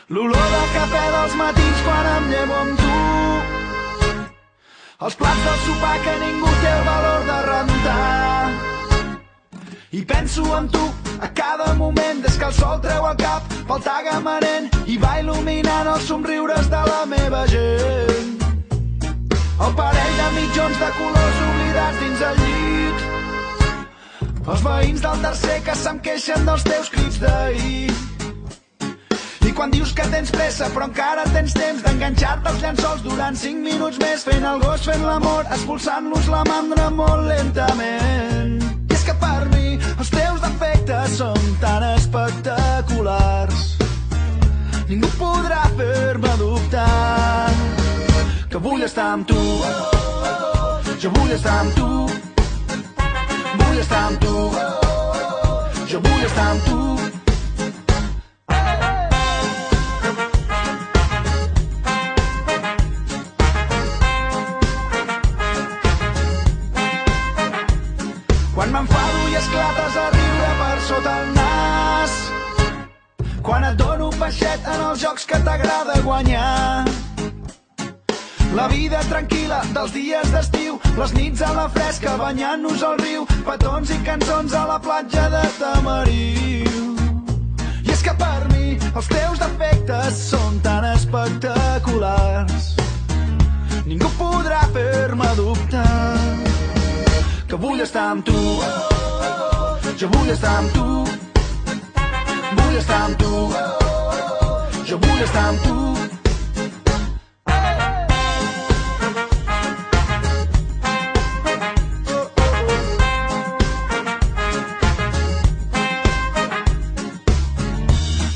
L'olor del cafè dels matins quan em llevo amb tu. Els plats del sopar que ningú té el valor de rentar. I penso en tu a cada moment des que el sol treu el cap pel tagamanent i va il·luminant els somriures de la meva gent. El parell de mitjons de colors oblidats dins el llit. Els veïns del tercer que se'm queixen dels teus crits d'ahir. I quan dius que tens pressa però encara tens temps d'enganxar-te als llençols durant 5 minuts més fent el gos, fent l'amor, expulsant-los la mandra molt lentament. I és que per mi els teus defectes són tan espectaculars, ningú podrà fer-me dubtar que vull estar amb tu. Jo vull estar amb tu. Vull estar amb tu. Jo vull estar amb tu. Quan m'enfado i esclates a riure per sota el nas, quan et dono peixet en els jocs que t'agrada guanyar, la vida tranquil·la dels dies d'estiu, les nits a la fresca banyant-nos al riu, petons i cançons a la platja de Tamariu. I és que per mi els teus defectes són tan espectaculars, ningú podrà fer-me dubtar que vull estar amb tu. Jo vull estar amb tu. Vull estar amb tu. Jo vull estar amb tu.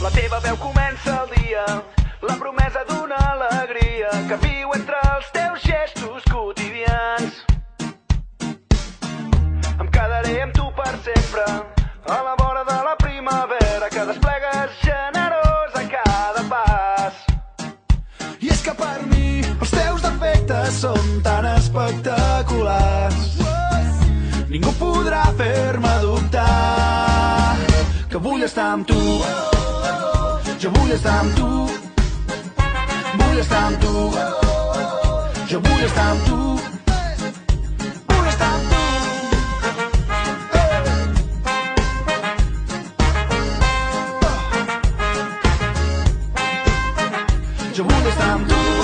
La teva veu comença el dia, la promesa d'una alegria que viu entre els teus gestos quotidians. Em quedaré amb tu per sempre, a la vora de la primavera que desplegues generós a cada pas. I és que per mi els teus defectes són tan espectaculars, ningú podrà fer-me dubtar que vull estar amb tu. Jo vull estar amb tu. Vull estar amb tu. Jo vull estar amb tu. Vull estar amb tu. Jo vull estar amb tu.